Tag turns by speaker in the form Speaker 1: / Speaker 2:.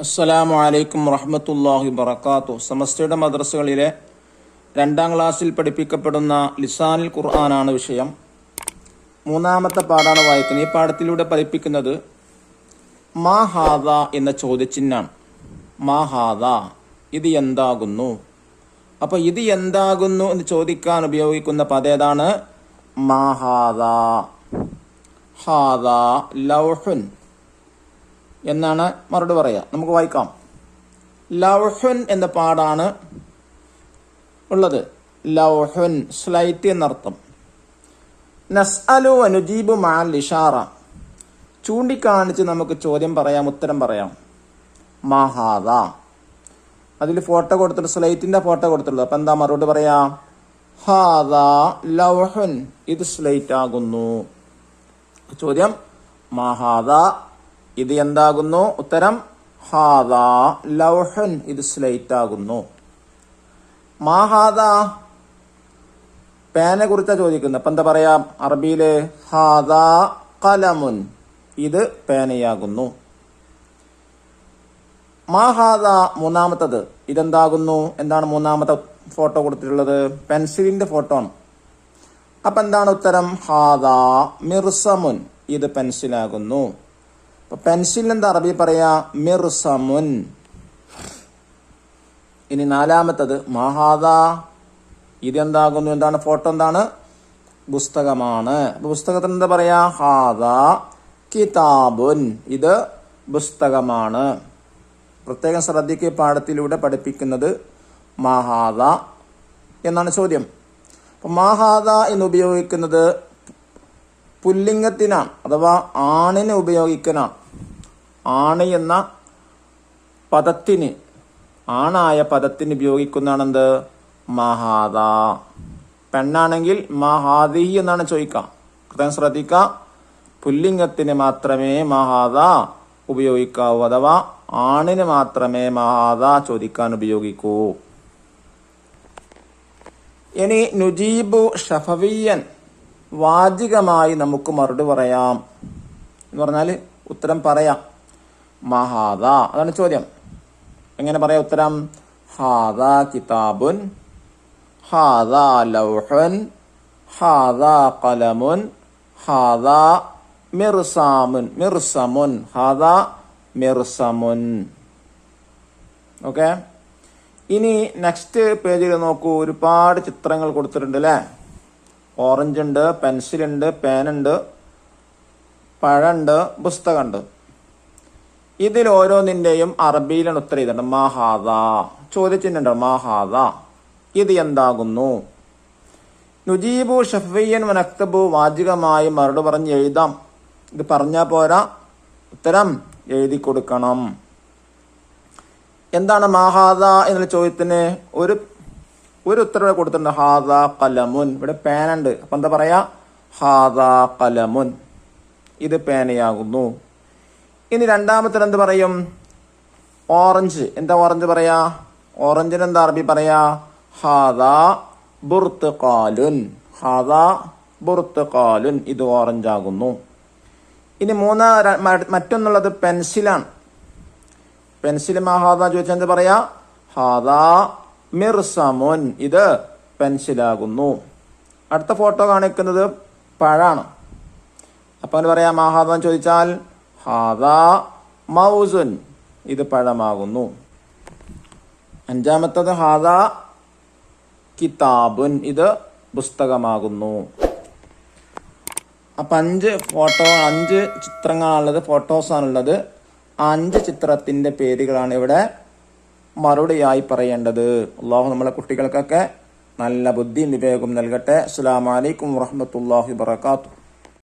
Speaker 1: അസ്സലാമു അലൈക്കും വറഹ്മത്തുള്ളാഹി വബറകാതുഹു. സമസ്തയുടെ മദ്രസകളിലെ 2ാം ക്ലാസ്സിൽ പഠിപ്പിക്കപ്പെടുന്ന ലിസാനുൽ ഖുർആനാണ് വിഷയം. 3ാമത്തെ പാഠാണ് വായിക്കുന്നത്. ഈ പാഠത്തിലൂടെ പഠിപ്പിക്കുന്നത് മാ ഹാദ എന്ന ചോദ്യചിഹ്നമാണ്. മാ ഹാദ, ഇത് എന്താകുന്നു. അപ്പോൾ ഇത് എന്താകുന്നു എന്ന് ചോദിക്കാൻ ഉപയോഗിക്കുന്ന പദം ഏതാണ്? മാ ഹാദ. ഹാദ ലൗഹുൻ എന്നാണ് മറുപടി പറയുക. നമുക്ക് വായിക്കാം. ലൗഹുൻ എന്ന പാടാണ് ഉള്ളത്. ലൗഹുൻ സ്ലൈറ്റ് എന്നർത്ഥം. നസ്അലു വനുജീബു മഅൽ ഇഷാറ, ചൂണ്ടിക്കാണിച്ച് നമുക്ക് ചോദ്യം പറയാം, ഉത്തരം പറയാം. മഹാദ, അതിൽ ഫോട്ടോ കൊടുത്തിട്ട് സ്ലൈറ്റിന്റെ ഫോട്ടോ കൊടുത്തിട്ടുള്ളത്. അപ്പൊ എന്താ മറുപടി പറയാ? ഹാദ ലൗഹുൻ, ഇത് സ്ലൈറ്റ് ആകുന്നു. ചോദ്യം മഹാദ, ഇത് എന്താകുന്നു. ഉത്തരം ഹാദ ലൗഹുൻ, ഇത് സ്ലൈറ്റ് ആകുന്നു. മാഹാദ പേനെ കുറിച്ചാണ് ചോദിക്കുന്നത്. അപ്പൊ എന്താ പറയാ അറബിയില്? ഹാദ ഖലമുൻ, ഇത് പേനയാകുന്നു. മാഹാദ മൂന്നാമത്തത്, ഇതെന്താകുന്നു. എന്താണ് മൂന്നാമത്തെ ഫോട്ടോ കൊടുത്തിട്ടുള്ളത്? പെൻസിലിന്റെ ഫോട്ടോ ആണ്. അപ്പൊ എന്താണ് ഉത്തരം? ഹാദ മിർസമുൻ, ഇത് പെൻസിലാകുന്നു. പെൻസിൽ എന്താ അറബി പറയാ? മിർസമുൻ. ഇനി 4ാമത്തത് മഹാദ, ഇതെന്താകുന്നു. എന്താണ് ഫോട്ടോ? എന്താണ്? പുസ്തകമാണ്. അപ്പൊ പുസ്തകത്തിന് എന്താ പറയാ? ഹാദ കിതാബുൻ, ഇത് പുസ്തകമാണ്. പ്രത്യേകം ശ്രദ്ധിക്കുക, പാഠത്തിലൂടെ പഠിപ്പിക്കുന്നത് മഹാദ എന്നാണ് ചോദ്യം. അപ്പൊ മഹാദ എന്ന് ഉപയോഗിക്കുന്നത് പുല്ലിംഗത്തിനാണ്, അഥവാ ആണിന് ഉപയോഗിക്കണം. ആണ് എന്ന പദത്തിന്, ആണായ പദത്തിന് ഉപയോഗിക്കുന്നതാണെന്ത്? മഹാദ. പെണ്ണാണെങ്കിൽ മഹാദി എന്നാണ് ചോദിക്കാം. പ്രത്യേകം ശ്രദ്ധിക്കാം, പുല്ലിംഗത്തിന് മാത്രമേ മഹാദ ഉപയോഗിക്കാവൂ, അഥവാ ആണിന് മാത്രമേ മഹാദ ചോദിക്കാൻ ഉപയോഗിക്കൂ. ഇനി നുജീബു ഷഫവിയൻ, വാചികമായി നമുക്ക് മറുപടി പറയാം എന്ന് പറഞ്ഞാൽ ഉത്തരം പറയാം. മഹാദ, അതാണ് ചോദ്യം. എങ്ങനെ പറയാം ഉത്തരം? ഹാദ കിതാബുൻ, ഹാദ ലൗഹുൻ, ഹാദ ഖലമുൻ, ഹാദ മിർസാമുൻ. മിർസമുൻ, ഹാദ മിർസമുൻ. ഓക്കെ. ഇനി നെക്സ്റ്റ് പേജിൽ നോക്കൂ, ഒരുപാട് ചിത്രങ്ങൾ കൊടുത്തിട്ടുണ്ട് അല്ലേ? ഓറഞ്ച് ഉണ്ട്, പെൻസിലുണ്ട്, പേനുണ്ട്, പഴമുണ്ട്, പുസ്തകമുണ്ട്. ഇതിൽ ഓരോന്നിന്റെയും അറബിയിലാണ് ഉത്തരം ചെയ്തിട്ടുണ്ട്. മഹാദ, ചോദിച്ചിട്ടുണ്ട് മഹാദ, ഇത് എന്താകുന്നു. നുജീബു ഷഫിയൻ വനക്തബു, വാചികമായി മറുപടി പറഞ്ഞ് എഴുതാം. ഇത് പറഞ്ഞാൽ പോരാ, ഉത്തരം എഴുതി കൊടുക്കണം. എന്താണ് മഹാദ എന്നുള്ള ചോദ്യത്തിന് ഒരു ഉത്തരവ് കൊടുത്തിട്ടുണ്ട്. ഹാദ ഖലമുൻ, ഇവിടെ പേനുണ്ട്. അപ്പൊ എന്താ പറയാ? ഹാദ ഖലമുൻ, ഇത് പേനയാകുന്നു. ഇനി 2ാമത്തെ എന്ത് പറയും? ഓറഞ്ച്. എന്താ ഓറഞ്ച് പറയാ? ഓറഞ്ചിന് എന്താ അറബി പറയാ? ഹാദ ബുർത്തുഖാലുൻ, ഹാദ ബുർത്തുഖാലുൻ, ഇത് ഓറഞ്ച് ആകുന്നു. ഇനി മറ്റൊന്നുള്ളത് പെൻസിലാണ്. പെൻസിൽ മഹാദ ചോദിച്ചാൽ എന്ത് പറയാ? ഹാദ മിർസമുൻ, ഇത് പെൻസിലാകുന്നു. അടുത്ത ഫോട്ടോ കാണിക്കുന്നത് പഴാണ്. അപ്പൊ എന്താ പറയാ? മഹാദ ചോദിച്ചാൽ ഹാദ മൗസുൻ, ഇത് പഴമാകുന്നു. 5ാമത്തത് ഹാദ കിതാബുൻ, ഇത് പുസ്തകമാകുന്നു. അപ്പൊ 5 ചിത്രങ്ങളാണുള്ളത്, ഫോട്ടോസാണുള്ളത്. 5 ചിത്രത്തിന്റെ പേരുകളാണ് ഇവിടെ മറുപടിയായി പറയേണ്ടത്. അള്ളാഹു നമ്മളെ കുട്ടികൾക്കൊക്കെ നല്ല ബുദ്ധിയും വിവേകവും നൽകട്ടെ. അസ്സലാമു അലൈക്കും വറഹ്മത്തുള്ളാഹി വബറകാതുഹു.